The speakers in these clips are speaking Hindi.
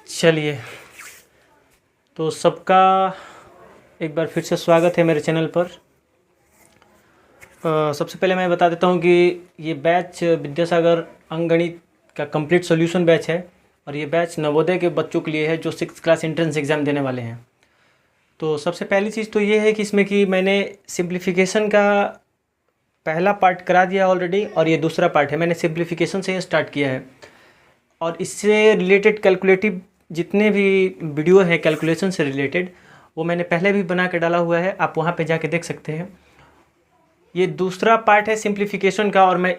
चलिए, तो सबका एक बार फिर से स्वागत है मेरे चैनल पर। सबसे पहले मैं बता देता हूँ कि ये बैच विद्यासागर अंकगणित का कंप्लीट सॉल्यूशन बैच है और ये बैच नवोदय के बच्चों के लिए है जो 6th क्लास एंट्रेंस एग्ज़ाम देने वाले हैं। तो सबसे पहली चीज़ तो ये है कि इसमें कि मैंने सिंप्लीफिकेशन का पहला पार्ट करा दिया ऑलरेडी और ये दूसरा पार्ट है। मैंने सिंप्लीफिकेशन से स्टार्ट किया है और इससे रिलेटेड कैलकुलेटिव जितने भी वीडियो है कैलकुलेशन से रिलेटेड वो मैंने पहले भी बना के डाला हुआ है, आप वहाँ पे जाके देख सकते हैं। ये दूसरा पार्ट है सिंप्लीफिकेशन का और मैं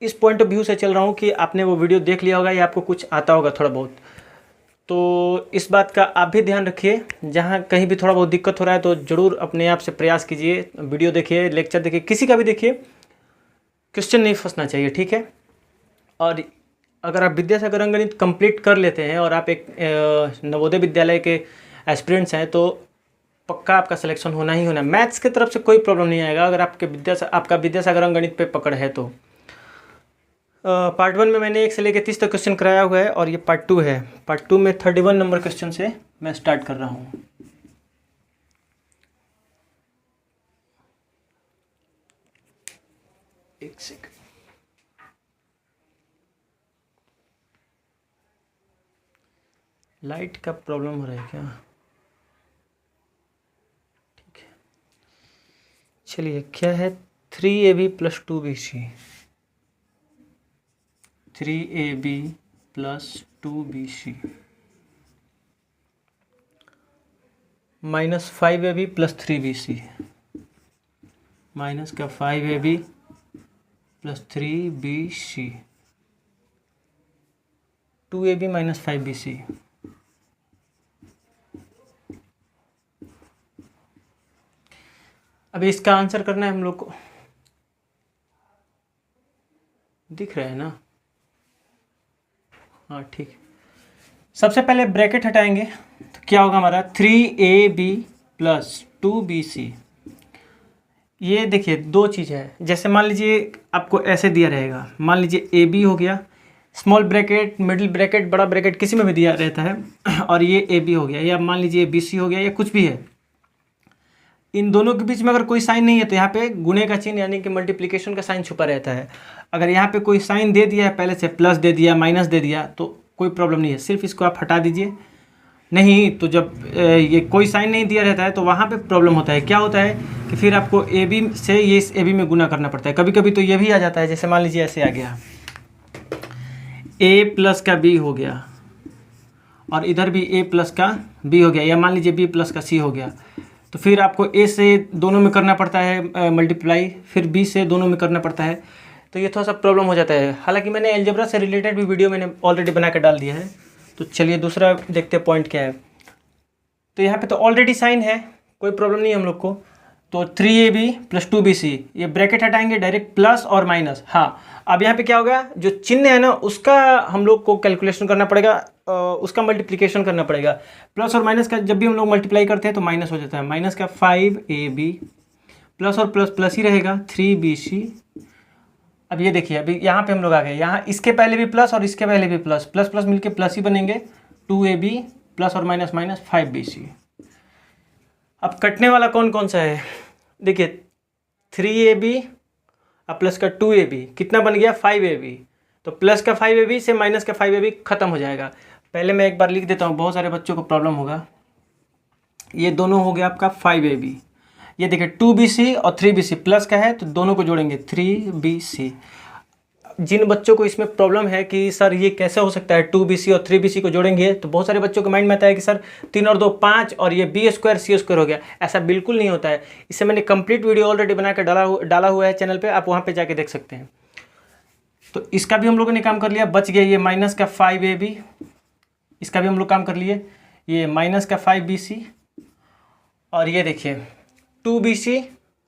इस पॉइंट ऑफ व्यू से चल रहा हूँ कि आपने वो वीडियो देख लिया होगा या आपको कुछ आता होगा थोड़ा बहुत। तो इस बात का आप भी ध्यान रखिए, जहाँ कहीं भी थोड़ा बहुत दिक्कत हो रहा है तो ज़रूर अपने आप से प्रयास कीजिए, वीडियो देखिए, लेक्चर देखिए, किसी का भी देखिए, क्वेश्चन नहीं फंसना चाहिए, ठीक है। और अगर आप विद्यासागर अंकगणित कंप्लीट कर लेते हैं और आप एक नवोदय विद्यालय के एस्पिरेंट्स हैं तो पक्का आपका सिलेक्शन होना ही होना है। मैथ्स की तरफ से कोई प्रॉब्लम नहीं आएगा अगर आपका विद्यासागर अंकगणित पे पकड़ है तो। पार्ट 1 में मैंने 1 से लेकर 30 तक क्वेश्चन कराया हुआ है और ये पार्ट 2 है। पार्ट 2 में 31 नंबर क्वेश्चन से मैं स्टार्ट कर रहा हूँ। एक सेकंड, लाइट का प्रॉब्लम हो रहा है क्या? ठीक है, चलिए। क्या है 3AB + 2BC, 3AB + 2BC -5AB + 3BC, minus का 5AB + 3BC, 2AB - 5BC। अभी इसका आंसर करना है हम लोग को, दिख रहा है ना? हाँ ठीक है। सबसे पहले ब्रैकेट हटाएंगे तो क्या होगा हमारा 3AB + 2BC। ये देखिए दो चीज़ है, जैसे मान लीजिए आपको ऐसे दिया रहेगा, मान लीजिए AB हो गया, स्मॉल ब्रैकेट, मिडिल ब्रैकेट, बड़ा ब्रैकेट किसी में भी दिया रहता है, और ये AB हो गया, या मान लीजिए BC हो गया, या कुछ भी है। इन दोनों के बीच में अगर कोई साइन नहीं है तो यहाँ पे गुणे का चिन्ह यानी कि मल्टीप्लिकेशन का साइन छुपा रहता है। अगर यहाँ पे कोई साइन दे दिया है पहले से, प्लस दे दिया, माइनस दे दिया, तो कोई प्रॉब्लम नहीं है, सिर्फ इसको आप हटा दीजिए। नहीं तो जब ये कोई साइन नहीं दिया रहता है तो वहाँ पे प्रॉब्लम होता है। क्या होता है कि फिर आपको AB से ये इस AB में गुना करना पड़ता है। कभी कभी तो ये भी आ जाता है, जैसे मान लीजिए ऐसे आ गया, A + का B हो गया और इधर भी A + का B हो गया, या मान लीजिए B + का C हो गया, तो फिर आपको A से दोनों में करना पड़ता है मल्टीप्लाई, फिर B से दोनों में करना पड़ता है, तो ये थोड़ा सा प्रॉब्लम हो जाता है। हालांकि मैंने अलजेब्रा से रिलेटेड भी वीडियो मैंने ऑलरेडी बना के डाल दिया है। तो चलिए दूसरा देखते हैं पॉइंट क्या है। तो यहाँ पे तो ऑलरेडी साइन है, कोई प्रॉब्लम नहीं है हम लोग को। तो 3AB + 2BC, ये ब्रैकेट हटाएंगे, डायरेक्ट प्लस और माइनस। हाँ, अब यहाँ पे क्या होगा, जो चिन्ह है ना उसका हम लोग को कैलकुलेशन करना पड़ेगा, उसका मल्टीप्लिकेशन करना पड़ेगा। प्लस और माइनस का जब भी हम लोग मल्टीप्लाई करते हैं तो माइनस हो जाता है। माइनस का 5AB, प्लस और प्लस प्लस ही रहेगा 3BC। अब ये देखिए, अभी यहाँ पे हम लोग आ गए, यहाँ इसके पहले भी प्लस और इसके पहले भी प्लस, प्लस प्लस मिलके प्लस ही बनेंगे। 2AB प्लस और माइनस माइनस 5BC। अब कटने वाला कौन कौन सा है, देखिए 3AB और प्लस का 2AB कितना बन गया, 5AB। तो प्लस का 5AB से माइनस का 5AB खत्म हो जाएगा। पहले मैं एक बार लिख देता हूँ, बहुत सारे बच्चों को प्रॉब्लम होगा। ये दोनों हो गया आपका 5AB, ये देखिए 2BC और 3BC प्लस का है तो दोनों को जोड़ेंगे 3BC। जिन बच्चों को इसमें प्रॉब्लम है कि सर ये कैसे हो सकता है 2BC और 3BC को जोड़ेंगे, तो बहुत सारे बच्चों के माइंड में आता है कि सर 3 और 2 5 और ये B² C² हो गया। ऐसा बिल्कुल नहीं होता है। इससे मैंने कंप्लीट वीडियो ऑलरेडी बना कर डाला हुआ है चैनल पे, आप वहाँ पे जाके देख सकते हैं। तो इसका भी हम लोगों ने काम कर लिया, बच गया ये माइनस का 5AB, इसका भी हम लोग काम कर लिए, ये माइनस का 5BC, और ये देखिए 2BC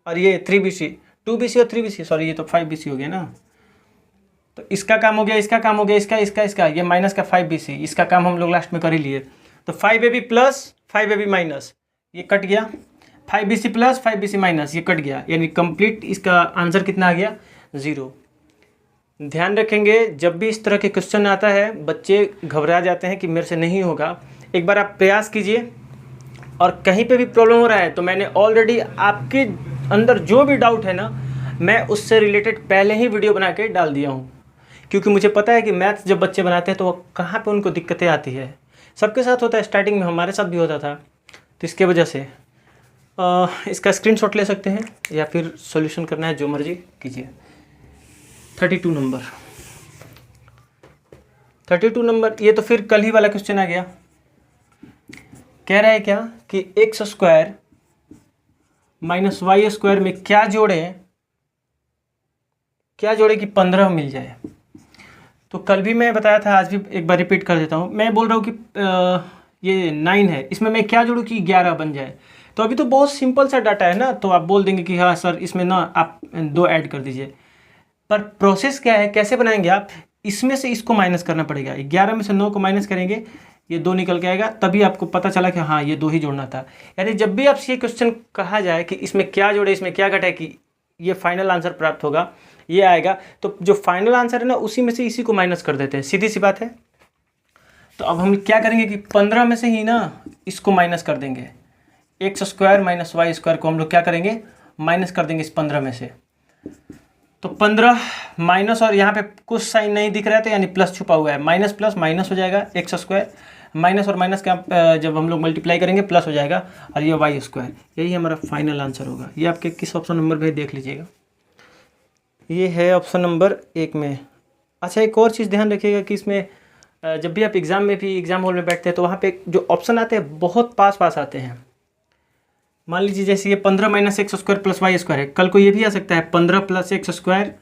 और ये 3BC, 2BC और 3BC, सॉरी ये तो 5BC हो गया ना। तो इसका काम हो गया, इसका काम हो गया, इसका ये माइनस का 5BC, इसका काम हम लोग लास्ट में कर ही लिए। तो 5AB प्लस 5AB माइनस, ये कट गया, 5BC प्लस 5BC माइनस, ये कट गया, यानी कंप्लीट इसका आंसर कितना आ गया, 0। ध्यान रखेंगे जब भी इस तरह के क्वेश्चन आता है बच्चे घबरा जाते हैं कि मेरे से नहीं होगा। एक बार आप प्रयास कीजिए, और कहीं पे भी प्रॉब्लम हो रहा है तो मैंने ऑलरेडी आपके अंदर जो भी डाउट है ना, मैं उससे रिलेटेड पहले ही वीडियो बना के डाल दिया हूँ, क्योंकि मुझे पता है कि मैथ्स जब बच्चे बनाते हैं तो वो कहाँ पे उनको दिक्कतें आती है। सबके साथ होता है, स्टार्टिंग में हमारे साथ भी होता था। तो इसके वजह से इसका स्क्रीनशॉट ले सकते हैं या फिर सॉल्यूशन करना है, जो मर्जी कीजिए। 32 नंबर, 32 नंबर, ये तो फिर कल ही वाला क्वेश्चन आ गया। कह रहा है क्या कि X square minus Y square में क्या जोड़े कि 15 मिल जाए। तो कल भी मैं बताया था, आज भी एक बार रिपीट कर देता हूँ। मैं बोल रहा हूँ कि ये 9 है, इसमें मैं क्या जोड़ूँ कि 11 बन जाए। तो अभी तो बहुत सिंपल सा डाटा है ना, तो आप बोल देंगे कि हाँ सर इसमें ना आप 2 ऐड कर दीजिए। पर प्रोसेस क्या है, कैसे बनाएंगे आप, इसमें से इसको माइनस करना पड़ेगा। 11 में से 9 को माइनस करेंगे, ये 2 निकल के आएगा, तभी आपको पता चला कि हाँ ये 2 ही जोड़ना था। यानी जब भी आपसे ये क्वेश्चन कहा जाए कि इसमें क्या जोड़े इसमें क्या घटाए कि ये फाइनल आंसर प्राप्त होगा, ये आएगा, तो जो फाइनल आंसर है ना उसी में से इसी को माइनस कर देते हैं, सीधी सी बात है। तो अब हम क्या करेंगे कि 15 में से ही ना इसको माइनस कर देंगे। X square minus Y square को हम लोग क्या करेंगे, माइनस कर देंगे इस 15 में से। तो 15 माइनस, और यहाँ पे कुछ साइन नहीं दिख रहा है तो यानी प्लस छुपा हुआ है, माइनस प्लस माइनस हो जाएगा, एक्स स्क्वायर माइनस और माइनस का जब हम लोग मल्टीप्लाई करेंगे प्लस हो जाएगा, और ये वाई स्क्वायर, यही हमारा फाइनल आंसर होगा। ये आपके किस ऑप्शन नंबर पे देख लीजिएगा, ये है ऑप्शन नंबर 1 में। अच्छा, एक और चीज़ ध्यान रखिएगा कि इसमें जब भी आप एग्ज़ाम में भी एग्ज़ाम हॉल में बैठते हैं तो वहाँ पे जो ऑप्शन आते हैं बहुत पास पास आते हैं। मान लीजिए जैसे ये 15 minus X square plus Y square है, कल को ये भी आ सकता है 15 plus X square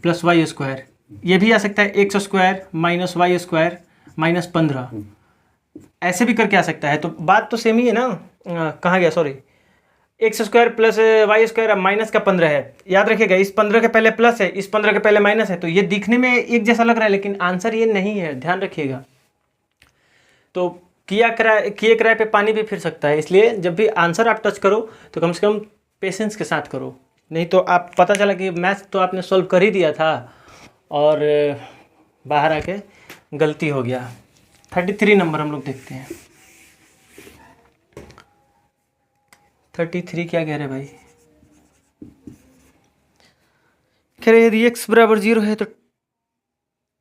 plus Y square, ये भी आ सकता है X square minus Y square minus 15, ऐसे भी करके आ सकता है। तो बात तो सेम ही है ना, कहाँ गया, sorry, X square plus Y square minus का 15 है, याद रखिएगा इस 15 के पहले प्लस है, इस 15 के पहले माइनस है, तो ये दिखने में एक जैसा लग रहा है लेकिन आंसर ये नहीं है, ध्यान रखिएगा। तो किए कराए पे पानी भी फिर सकता है, इसलिए जब भी आंसर आप टच करो तो कम से कम पेशेंस के साथ करो, नहीं तो आप पता चला कि मैथ्स तो आपने सॉल्व कर ही दिया था और बाहर आके गलती हो गया। 33 नंबर हम लोग देखते हैं। 33 क्या कह रहे भाई, कह रहे यदि x बराबर 0 है तो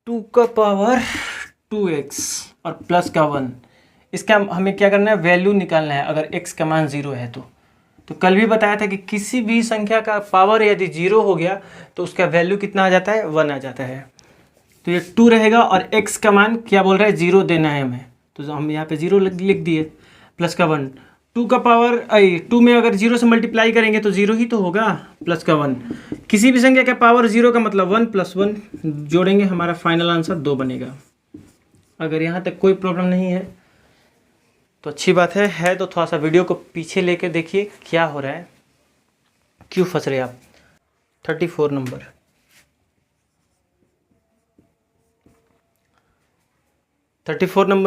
2 का पावर 2x और प्लस का 1, इसका हमें क्या करना है, वैल्यू निकालना है अगर x का मान 0 है तो कल भी बताया था कि किसी भी संख्या का पावर यदि 0 हो गया तो उसका वैल्यू कितना आ जाता है, 1 आ जाता है। तो ये 2 रहेगा और x का मान क्या बोल रहा है, 0 देना है हमें, तो हम यहाँ पे 0 लिख दिए, प्लस का 1, 2 का पावर 2 में अगर 0 से मल्टीप्लाई करेंगे तो 0 ही तो होगा, प्लस का 1, किसी भी संख्या का पावर 0 का मतलब 1 प्लस 1 जोड़ेंगे, हमारा फाइनल आंसर 2 बनेगा। अगर यहाँ तक कोई प्रॉब्लम नहीं है तो अच्छी बात है तो थोड़ा सा वीडियो को पीछे लेकर देखिए क्या हो रहा है, क्यों फंस रहे आप। 34 नंबर,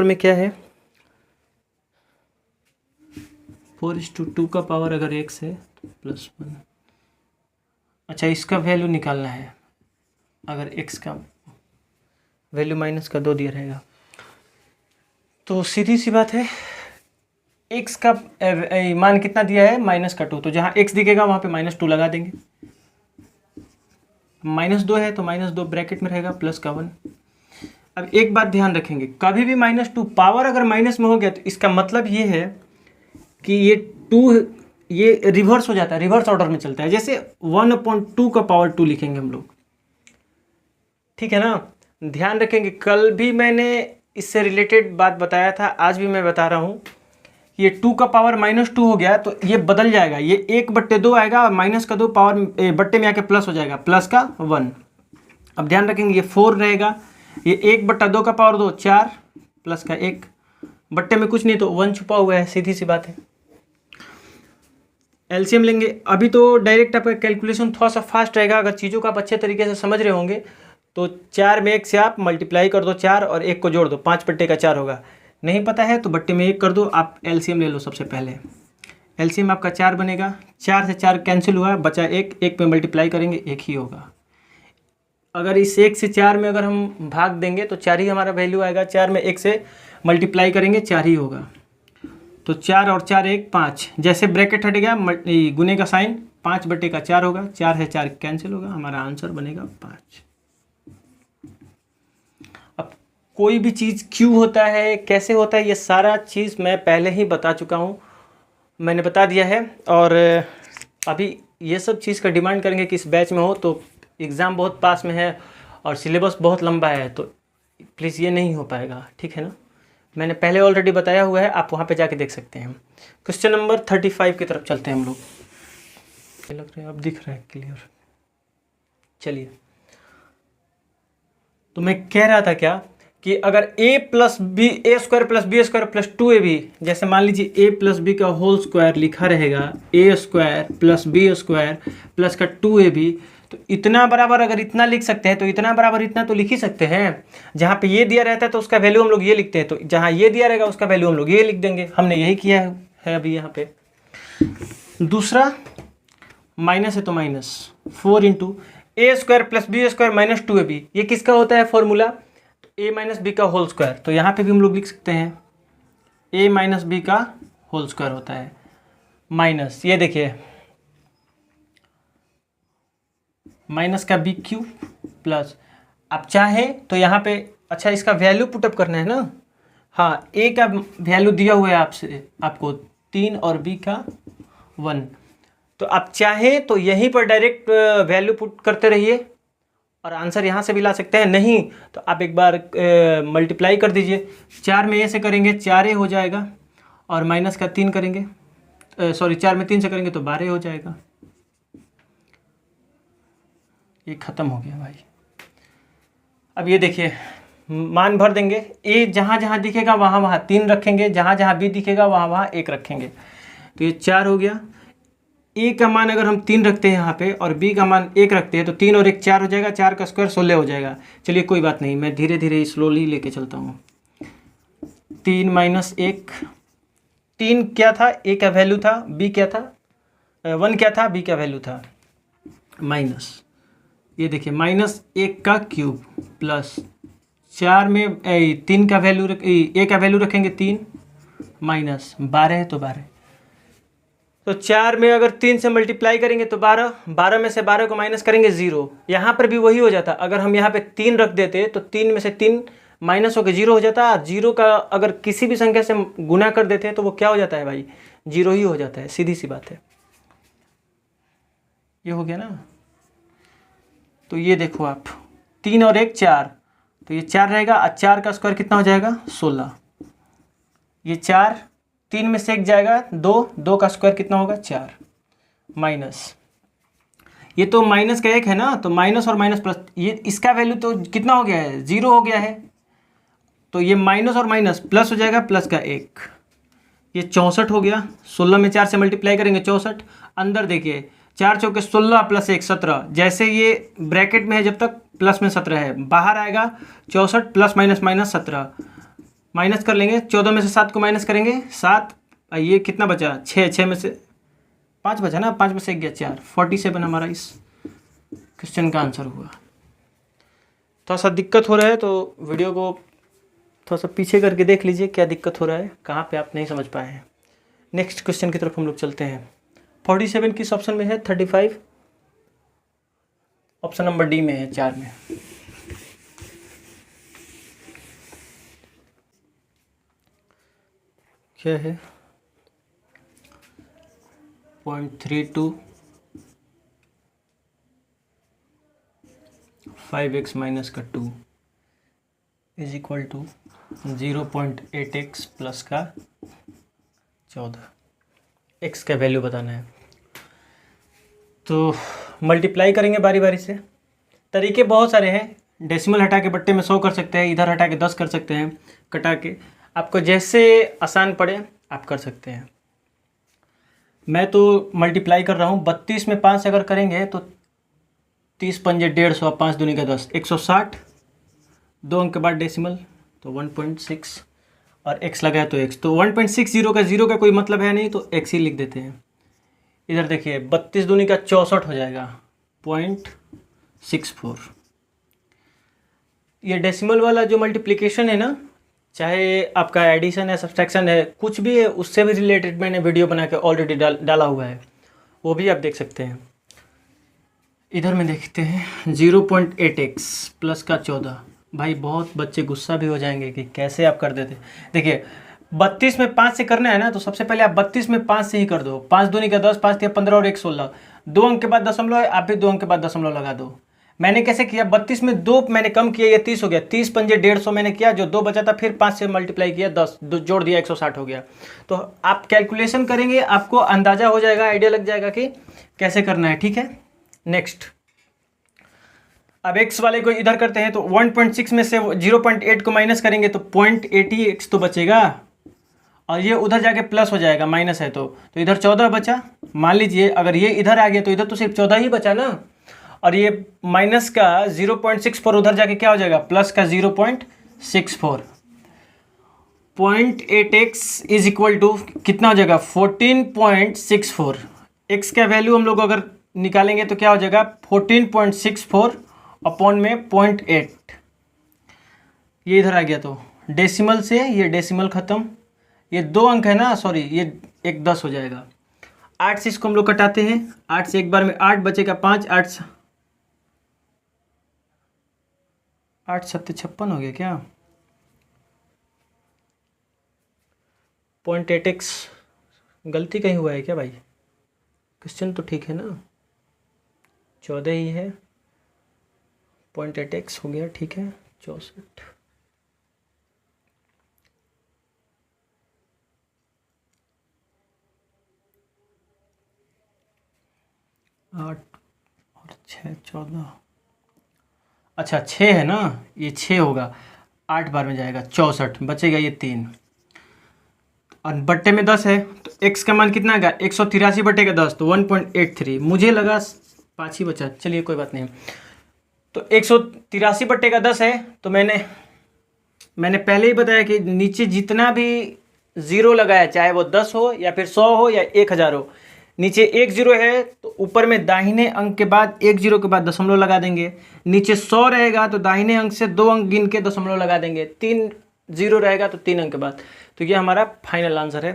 में क्या है, 4:2 का पावर अगर x है तो प्लस 1, अच्छा इसका वैल्यू निकालना है, अगर x का वैल्यू माइनस का 2 दिया रहेगा तो सीधी सी बात है x का मान कितना दिया है, माइनस का 2, तो जहाँ x दिखेगा वहाँ पे -2 लगा देंगे, -2 है तो -2 ब्रैकेट में रहेगा, प्लस का 1। अब एक बात ध्यान रखेंगे, कभी भी -2 पावर अगर माइनस में हो गया तो इसका मतलब ये है कि ये 2 ये रिवर्स हो जाता है, रिवर्स ऑर्डर में चलता है, जैसे 1/2 का पावर 2 लिखेंगे हम लोग, ठीक है ना। ध्यान रखेंगे, कल भी मैंने इससे रिलेटेड बात बताया था, आज भी मैं बता रहा हूँ, ये 2 का पावर -2 हो गया तो ये बदल जाएगा, ये 1/2 आएगा और माइनस का 2 पावर बट्टे में आके प्लस हो जाएगा, प्लस का 1। अब ध्यान रखेंगे ये 4 रहेगा, ये 1/2 का पावर 2 4 प्लस का 1, बट्टे में कुछ नहीं तो 1 छुपा हुआ है, सीधी सी बात है। एलसीएम लेंगे, अभी तो डायरेक्ट आपका कैलकुलेशन थोड़ा सा फास्ट रहेगा, अगर चीज़ों को आप अच्छे तरीके से समझ रहे होंगे तो 4 में 1 से आप मल्टीप्लाई कर दो 4 और 1 को जोड़ दो, 5/4 होगा। नहीं पता है तो बट्टे में 1 कर दो, आप एलसीएम ले लो। सबसे पहले एलसीएम आपका 4 बनेगा, 4 से 4 कैंसिल हुआ, बचा 1, 1 पे मल्टीप्लाई करेंगे 1 ही होगा। अगर इस 1 से 4 में अगर हम भाग देंगे तो 4 ही हमारा वैल्यू आएगा। 4 में 1 से मल्टीप्लाई करेंगे 4 ही होगा। तो 4 और 4 1 5, जैसे ब्रैकेट हट गया गुने का साइन 5/4 होगा। 4 है 4 कैंसिल होगा, हमारा आंसर बनेगा 5। अब कोई भी चीज़ क्यों होता है, कैसे होता है, ये सारा चीज़ मैं पहले ही बता चुका हूँ, मैंने बता दिया है। और अभी ये सब चीज़ का डिमांड करेंगे कि इस बैच में हो, तो एग्ज़ाम बहुत पास में है और सिलेबस बहुत लंबा है, तो प्लीज़ ये नहीं हो पाएगा, ठीक है ना। मैंने पहले ऑलरेडी बताया हुआ है, आप वहाँ पे जाके देख सकते हैं। क्वेश्चन नंबर 35 की तरफ चलते हैं हम लोग। लग रहा है अब दिख रहा है क्लियर। चलिए, तो मैं कह रहा था क्या कि अगर a plus B A square plus B square plus 2ab, जैसे मान लीजिए a प्लस बी का होल स्क्वायर लिखा रहेगा a square plus B square plus का 2ab, तो इतना बराबर अगर इतना लिख सकते हैं तो इतना बराबर इतना तो लिख ही सकते हैं। जहाँ पे ये दिया रहता है तो उसका वैल्यू हम लोग ये लिखते हैं, तो जहाँ ये दिया रहेगा उसका वैल्यू हम लोग ये लिख देंगे। हमने यही किया है अभी यहाँ पे। दूसरा माइनस है तो minus 4 into A square plus B square minus 2ab, ये किसका होता है फॉर्मूला, तो a माइनस बी का होल स्क्वायर। तो यहाँ पे भी हम लोग लिख सकते हैं a माइनस बी का होल स्क्वायर होता है माइनस, ये देखिए माइनस का बी क्यूब प्लस, आप चाहें तो यहाँ पे अच्छा इसका वैल्यू पुटअप करना है ना। हाँ, ए का वैल्यू दिया हुआ है आपको 3 और बी का 1, तो आप चाहें तो यहीं पर डायरेक्ट वैल्यू पुट करते रहिए और आंसर यहाँ से भी ला सकते हैं। नहीं तो आप एक बार मल्टीप्लाई कर दीजिए। 4 में ए से करेंगे 4a हो जाएगा, और माइनस का 3 करेंगे, सॉरी 4 में 3 से करेंगे तो 12 हो जाएगा। ये ख़त्म हो गया भाई। अब ये देखिए मान भर देंगे, ए जहाँ जहाँ दिखेगा वहाँ वहाँ 3 रखेंगे, जहाँ जहाँ बी दिखेगा वहाँ वहाँ 1 रखेंगे, तो ये 4 हो गया। ए का मान अगर हम 3 रखते हैं यहाँ पे और बी का मान 1 रखते हैं तो 3 और 1 4 हो जाएगा, 4 का स्क्वायर 16 हो जाएगा। चलिए कोई बात नहीं, मैं धीरे धीरे स्लोली लेके चलता हूँ। 3 माइनस 1, 3 क्या था, ए का वैल्यू था, बी क्या था 1 क्या था, बी का वैल्यू था माइनस, ये देखिए माइनस 1 का क्यूब प्लस 4 में 3 का वैल्यू ए का वैल्यू रखेंगे 3 माइनस 12 है तो 12, तो 4 में अगर 3 से मल्टीप्लाई करेंगे तो 12, 12 में से 12 को माइनस करेंगे 0। यहाँ पर भी वही हो जाता, अगर हम यहाँ पे 3 रख देते तो 3 में से 3 माइनस होकर 0 हो जाता, और 0 का अगर किसी भी संख्या से गुना कर देते हैं तो वो क्या हो जाता है भाई, 0 ही हो जाता है, सीधी सी बात है। ये हो गया ना। तो ये देखो आप 3 और 1 4, तो ये 4 रहेगा, और 4 का स्क्वायर कितना हो जाएगा 16, ये 4 3 में से 1 जाएगा 2, 2 का स्क्वायर कितना होगा 4 माइनस, ये तो माइनस का 1 है ना, तो माइनस और माइनस प्लस, ये इसका वैल्यू तो कितना हो गया है 0 हो गया है, तो ये माइनस और माइनस प्लस हो जाएगा, प्लस का 1, ये 64 हो गया। 16 में 4 से मल्टीप्लाई करेंगे 64, अंदर देखिए 4 चौके 16 प्लस 1 17, जैसे ये ब्रैकेट में है जब तक प्लस में 17 है, बाहर आएगा 64 प्लस माइनस माइनस 17, माइनस कर लेंगे, 14 में से 7 को माइनस करेंगे 7, ये कितना बचा 6, 6 में से 5 बचा ना, 5 में से 1 गया 4, 47 हमारा इस क्वेश्चन का आंसर हुआ। थोड़ा सा दिक्कत हो रहा है तो वीडियो को थोड़ा सा पीछे करके देख लीजिए क्या दिक्कत हो रहा है, कहाँ पे आप नहीं समझ पाए हैं। नेक्स्ट क्वेश्चन की तरफ हम लोग चलते हैं। 47 किस ऑप्शन में है, 35 ऑप्शन नंबर डी में है, 4 में। क्या है 0.32 5x माइनस का 2 is equal to 0.8x plus का 14, x का वैल्यू बताना है। तो मल्टीप्लाई करेंगे बारी बारी से, तरीके बहुत सारे हैं, डेसिमल हटा के बट्टे में 100 कर सकते हैं, इधर हटा के 10 कर सकते हैं, कटा के, आपको जैसे आसान पड़े आप कर सकते हैं। मैं तो मल्टीप्लाई कर रहा हूँ, 32 में 5 अगर करेंगे तो 30 पंजे 150, 5 दूनी का 10, 160, 2 अंक के बाद डेसिमल तो 1.6 और x लगाया तो x, तो 1.60 का 0 का कोई मतलब है नहीं तो x ही लिख देते हैं। इधर देखिए 32 दूनी का 64 हो जाएगा 0.64, ये डेसिमल वाला जो मल्टीप्लिकेशन है ना, चाहे आपका एडिशन है, सब्सट्रैक्शन है, कुछ भी है, उससे भी रिलेटेड मैंने वीडियो बना के ऑलरेडी डाला हुआ है, वो भी आप देख सकते हैं। इधर में देखते हैं 0.8x प्लस का 14। भाई बहुत बच्चे गुस्सा भी हो जाएंगे कि कैसे आप कर देते। देखिए 32 में 5 से करना है ना, तो सबसे पहले आप 32 में 5 से ही कर दो। 5 दूनी का 10, 5 तिया 15 और 1 16। 2 अंक के बाद दशमलव है, आप भी 2 अंक के बाद दशमलव लगा दो। मैंने कैसे किया, 32 में 2 मैंने कम किया, ये 30 हो गया। 30 पंजे 150 मैंने किया, जो 2 बचा था फिर 5 से मल्टीप्लाई किया, 10 जोड़ दिया, 160 हो गया। तो आप कैलकुलेशन करेंगे, आपको अंदाजा हो जाएगा, आइडिया लग जाएगा कि कैसे करना है। ठीक है, नेक्स्ट अब x वाले को इधर करते हैं, तो 1.6 में से 0.8 को माइनस करेंगे तो 0.80x तो बचेगा, और ये उधर जाके प्लस हो जाएगा, माइनस है तो इधर 14 बचा। मान लीजिए अगर ये इधर आ गया तो इधर तो सिर्फ 14 ही बचा ना, और ये माइनस का 0.64 उधर जाके क्या हो जाएगा, प्लस का 0.64। 0.8x इज इक्वल टू कितना हो जाएगा, 14.64। x का वैल्यू हम लोग अगर निकालेंगे तो क्या हो जाएगा, 14.64 अपॉन में 0.8। ये इधर आ गया तो डेसिमल से ये डेसिमल खत्म, ये 2 अंक है ना, सॉरी ये एक 10 हो जाएगा। 8 से इसको हम लोग कटाते हैं, 8 से एक बार में 8 बचेगा 5, 8 सत्ते 56 हो गया क्या। 0.8x गलती कहीं हुआ है क्या भाई, क्वेश्चन तो ठीक है ना, 14 ही है। 0.8x हो गया, ठीक है 64। 8 और 6 14, अच्छा 6 है ना, ये 6 होगा, 8 बार में जाएगा 64, बचेगा ये 3, और बट्टे में 10 है तो x का मान कितना आएगा, 183 बट्टे का 10 तो 1.83। मुझे लगा 5 ही बचा, चलिए कोई बात नहीं। तो 183 बट्टे का 10 है, तो मैंने पहले ही बताया कि नीचे जितना भी ज़ीरो लगाया, चाहे वो 10 हो या फिर 100 हो या 1000 हो, नीचे 1 0 है तो ऊपर में दाहिने अंक के बाद 1 0 के बाद दशमलव लगा देंगे। नीचे 100 रहेगा तो दाहिने अंक से 2 अंक गिन के दशमलव लगा देंगे। 3 0 रहेगा तो 3 अंक के बाद। तो ये हमारा फाइनल आंसर है।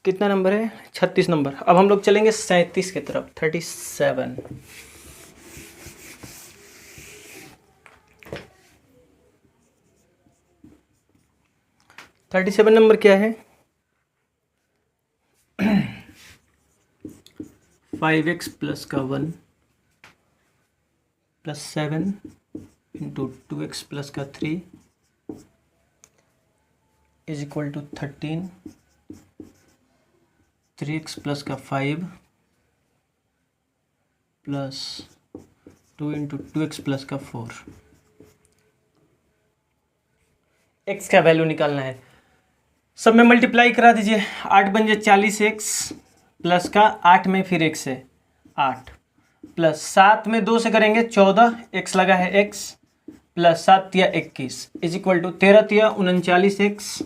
कितना नंबर है, 36 नंबर। अब हम लोग चलेंगे 37 की तरफ, 37। 37 नंबर क्या है, 5x प्लस का 1 प्लस 7 इंटू 2x प्लस का 3 is equal to 13, 3x plus का 5 प्लस 2 इंटू 2x प्लस का 4। x का वैल्यू निकालना है, सब में मल्टीप्लाई करा दीजिए। 8 बन जाए 40x प्लस का 8 में फिर x है 8 प्लस 7 में 2 से करेंगे 14, x लगा है x प्लस 7 तिया 21 इज इक्वल टू 13 तिया 39x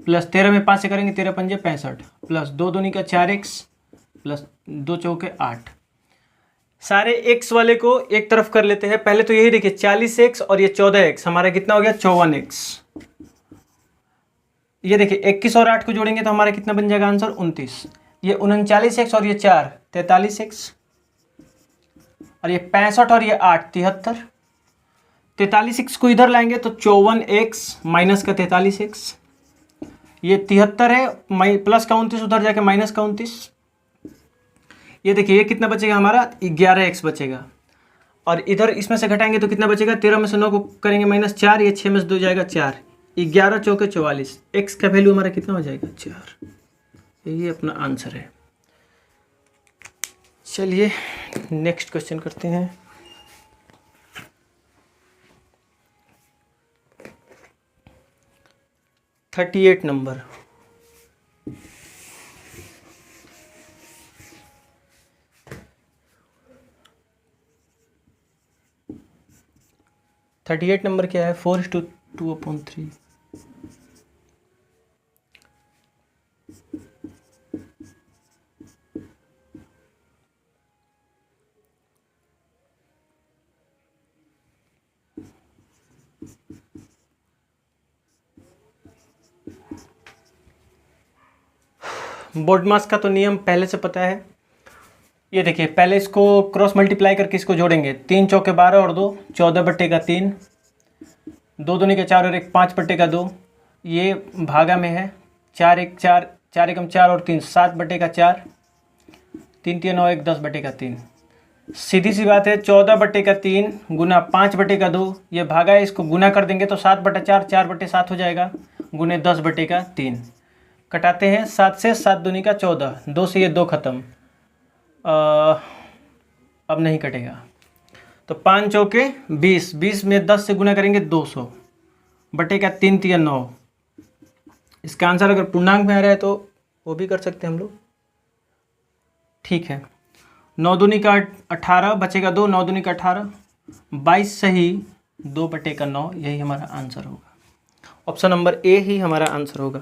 प्लस 13 में 5 से करेंगे 13 पंजे 65 प्लस 2 दूनी का 4x प्लस 2 चौके 8। सारे x वाले को एक तरफ कर लेते हैं। पहले तो यही देखिए 40x और ये 14x, हमारा कितना हो गया 54x। ये देखिए 21 और 8 को जोड़ेंगे तो हमारा कितना बन जाएगा आंसर 29। ये 39x और ये 4 43x और ये 65 और ये 8 73। 43x को इधर लाएंगे तो 54x माइनस का 43x, ये 73 है प्लस का 29 उधर जाके माइनस का 29। ये देखिए ये कितना बचेगा हमारा 11x बचेगा, और इधर इसमें से घटाएंगे तो कितना बचेगा 13 में से 9 को करेंगे माइनस 4, ये 6 में से 2 जाएगा 4, 11 चौके 44। x का वैल्यू हमारा कितना हो जाएगा 4। यही अपना आंसर है। चलिए नेक्स्ट क्वेश्चन करते हैं। Thirty 38 number. थर्टी 38 नंबर क्या है, 4:2/3। बोर्ड मास का तो नियम पहले से पता है। ये देखिए, पहले इसको क्रॉस मल्टीप्लाई करके इसको जोड़ेंगे। 3 चौके 12 और 2 14/3, 2 दूनी के 4 और 1 5/2, ये भागा में है। 4 1 4, 4 एकम 4 और 3 7/4, 3 3 9 1 10/3। सीधी सी बात है, 14/3 गुना 5/2, ये भागा है, इसको गुना कर देंगे तो 7/4 4/7 हो जाएगा, गुने 10/3। कटाते हैं 7 से, 7 दूनी का 14, 2 से ये 2 खत्म, अब नहीं कटेगा। तो 5 चौके 20, 20 में 10 से गुना करेंगे 200/3 3 9। इसका आंसर अगर पूर्णांक में आ रहा है तो वो भी कर सकते हैं हम लोग। ठीक है, 9 दूनी का 18 बचेगा 2, 9 दूनी का 18, 22 सही, 2/9, यही हमारा आंसर होगा। ऑप्शन नंबर ए ही हमारा आंसर होगा।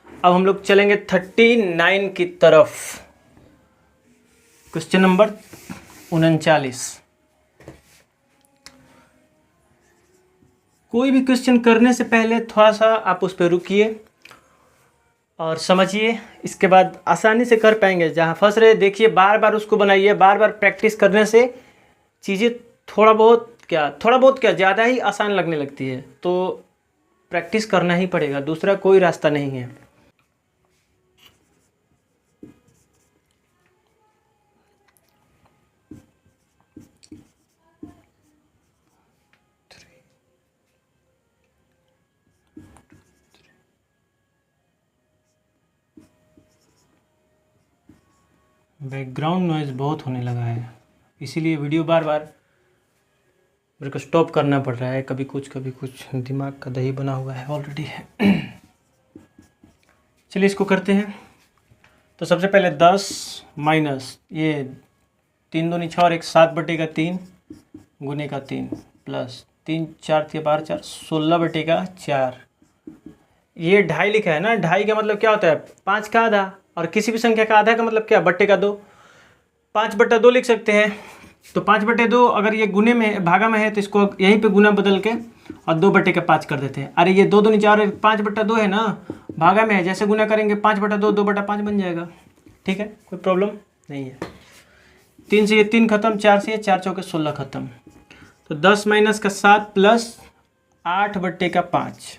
अब हम लोग चलेंगे 39 की तरफ। Question number 39। कोई भी क्वेश्चन करने से पहले थोड़ा सा आप उस पर रुकिए और समझिए, इसके बाद आसानी से कर पाएंगे। जहाँ फंस रहे देखिए, बार बार उसको बनाइए, बार बार प्रैक्टिस करने से चीज़ें थोड़ा बहुत क्या ज़्यादा ही आसान लगने लगती है। तो प्रैक्टिस करना ही पड़ेगा, दूसरा कोई रास्ता नहीं है। बैकग्राउंड नॉइज़ बहुत होने लगा है, इसीलिए वीडियो बार बार मेरे को स्टॉप करना पड़ रहा है। कभी कुछ दिमाग का दही बना हुआ है ऑलरेडी है। चलिए इसको करते हैं। तो सबसे पहले 10 माइनस ये 3 दूनी 6 और 1 7/3 गुने का 3 प्लस 3 4 3 12 4 16/4। ये ढाई लिखा है ना, ढाई का मतलब क्या होता है? 5 का आधा, और किसी भी संख्या का आधा का मतलब क्या? बट्टे का 2। 5/2 लिख सकते हैं। तो 5/2 अगर ये गुने में भागा में है तो इसको यहीं पे गुना बदल के और 2/5 कर देते हैं। अरे ये 2 दूनी 4 5/2 है ना, भागा में है, जैसे गुना करेंगे 5/2 2/5 बन जाएगा। ठीक है, कोई प्रॉब्लम नहीं है। 3 से ये 3 खत्म, 4 से ये 4 चौके 16 खत्म। तो 10 माइनस का 7 प्लस 8/5।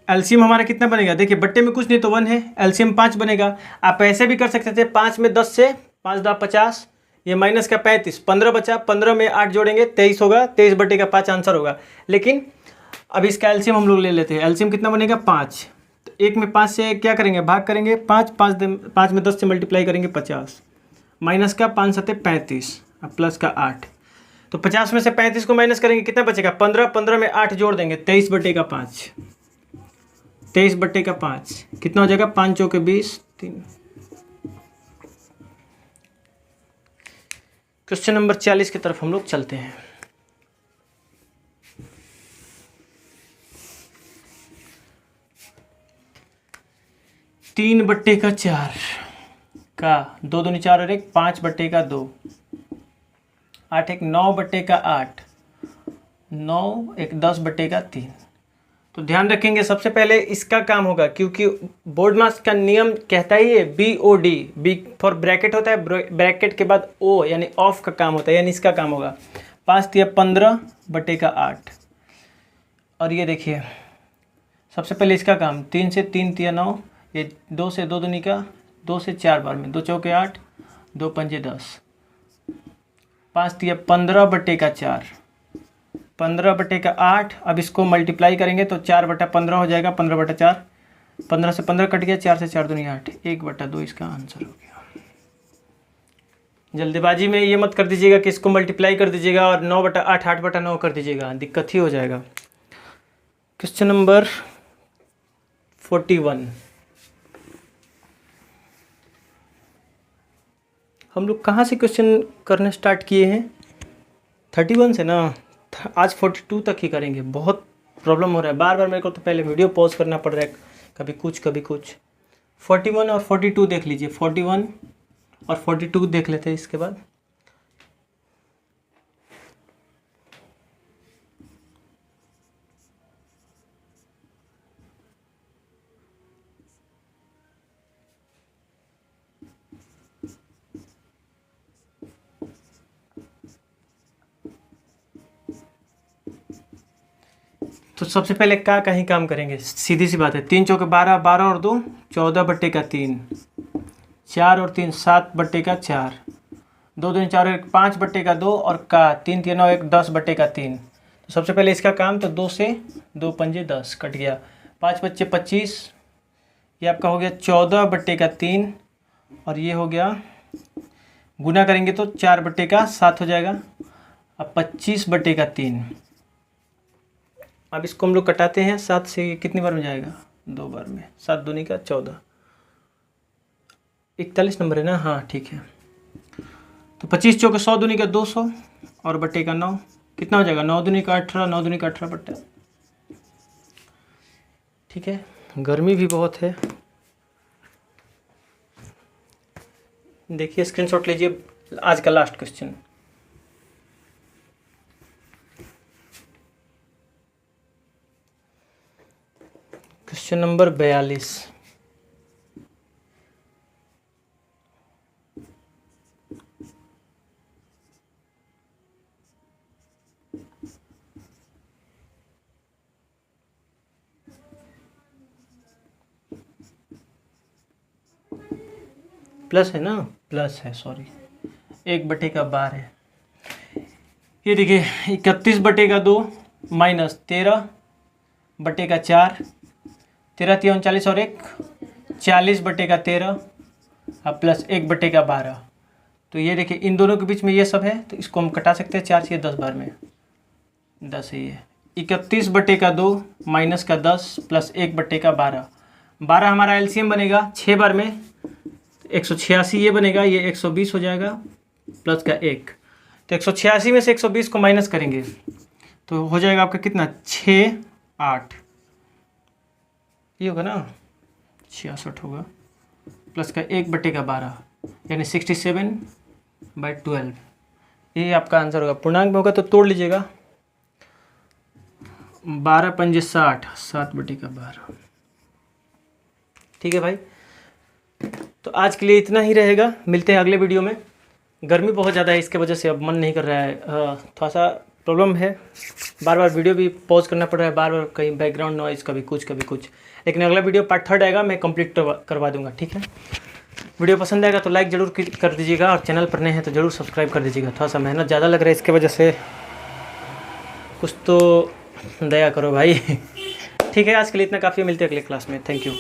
एलसीएम हमारा कितना बनेगा? देखिए बट्टे में कुछ नहीं तो 1 है, एलसीएम 5 बनेगा। आप ऐसे भी कर सकते थे, 5 में 10 से 5 × 50, ये माइनस का 35, 15 बचा, 15 में 8 जोड़ेंगे 23 होगा, 23/5 आंसर होगा। लेकिन अब इसका एलसीएम हम लोग ले लेते हैं। एलसीएम कितना बनेगा? 5। तो 1 में 5 से क्या करेंगे? भाग करेंगे। 5 में 10 से मल्टीप्लाई करेंगे 50, माइनस का 5 7 35 और प्लस का 8। तो 50 में से 35 को माइनस करेंगे, कितना बचेगा? 15, 15 में 8 जोड़ देंगे 23/5, 23/5 कितना हो जाएगा? 5 चौके 20 3। क्वेश्चन नंबर 40 की तरफ हम लोग चलते हैं। तीन 3/4 का 2 दूनी 4 और 1 5/2, 8 1 9/8, 9 1 10/3। तो ध्यान रखेंगे, सबसे पहले इसका काम होगा, क्योंकि बोर्ड मास का नियम कहता ही है BOD, बी फॉर ब्रैकेट होता है, ब्रैकेट के बाद O यानी ऑफ का काम होता है, यानी इसका काम होगा। 5 × 15/8। और ये देखिए सबसे पहले इसका काम, 3 से 3 × 9, ये 2 से 2 दूनी का 2 से 4 बार में, 2 चौके 8, 2 पंजे 10, 5 × 15/4, 15/8। अब इसको मल्टीप्लाई करेंगे तो 4/15 हो जाएगा, 15/4, 15 से 15 कट गया, 4 से 4 दूनी 8, 1/2 इसका आंसर हो गया। जल्दीबाजी में ये मत कर दीजिएगा कि इसको मल्टीप्लाई कर दीजिएगा और 9/8 8/9 कर दीजिएगा, दिक्कत ही हो जाएगा। Question number 41। हम लोग कहाँ से क्वेश्चन करने स्टार्ट किए हैं? 31 से ना, आज 42 तक ही करेंगे। बहुत प्रॉब्लम हो रहा है, बार बार मेरे को तो पहले वीडियो पॉज करना पड़ रहा है, कभी कुछ 41 और 42 देख लीजिए। 41 और 42 देख लेते हैं इसके बाद। तो सबसे पहले का ही काम करेंगे, सीधी सी बात है। 3 चौके 12, 12 और 2 14/3, 4 और 3 7/4, 2 दूनी 4 और 1 5/2 और का 3 3 9 1 10/3। तो सबसे पहले इसका काम, तो 2 से 2 पंजे 10 कट गया, 5 बच्चे 25, ये आपका हो गया 14/3 और ये हो गया, गुना करेंगे तो 4/7 हो जाएगा। अब 25/3। अब इसको हम लोग कटाते हैं 7 से, कितनी बार में जाएगा, 2 बार में, 7 दूनी का 14, 41 नंबर है ना, हाँ ठीक है। तो 25 चौके 100 दूनी का 200 और बट्टे का 9, कितना हो जाएगा, 9 दूनी का 18, 9 दूनी का 18 बट्टा। ठीक है, गर्मी भी बहुत है। देखिए स्क्रीनशॉट लीजिए आज का last question. Question number 42। Plus है ना, प्लस है, सॉरी, 1/12 है। ये देखिए 31/2 माइनस 13/4, 13 3 39 और 1 40/13 अब प्लस 1/12। तो ये देखिए इन दोनों के बीच में ये सब है, तो इसको हम कटा सकते हैं, 4 से 10 बार में 10 है ये। 31/2 माइनस का 10 प्लस 1/12, 12 हमारा एलसीएम बनेगा 6 बार में, 186 ये बनेगा, ये 120 हो जाएगा प्लस का 1। तो 186 में से 120 को माइनस करेंगे तो हो जाएगा आपका कितना, 6 8, ये होगा ना 66 होगा, प्लस का 1/12 यानी 67/12। ये आपका आंसर होगा। पूर्णांक में होगा तो तोड़ लीजिएगा, 12 पंजे 60, 7/12। ठीक है भाई, तो आज के लिए इतना ही रहेगा, मिलते हैं अगले वीडियो में। गर्मी बहुत ज़्यादा है, इसके वजह से अब मन नहीं कर रहा है, थोड़ा सा प्रॉब्लम है, बार बार वीडियो भी पॉज करना पड़ रहा है, बार बार कहीं बैकग्राउंड नॉइज़, कभी कुछ, लेकिन अगला वीडियो पार्ट 3 आएगा, मैं कंप्लीट करवा दूंगा। ठीक है, वीडियो पसंद आएगा तो लाइक ज़रूर कर दीजिएगा, और चैनल पर नए हैं तो ज़रूर सब्सक्राइब कर दीजिएगा। थोड़ा सा मेहनत ज़्यादा लग रहा है, इसके वजह से कुछ तो दया करो भाई। ठीक है, आज के लिए इतना काफ़ी, मिलते हैं अगले क्लास में। Thank you.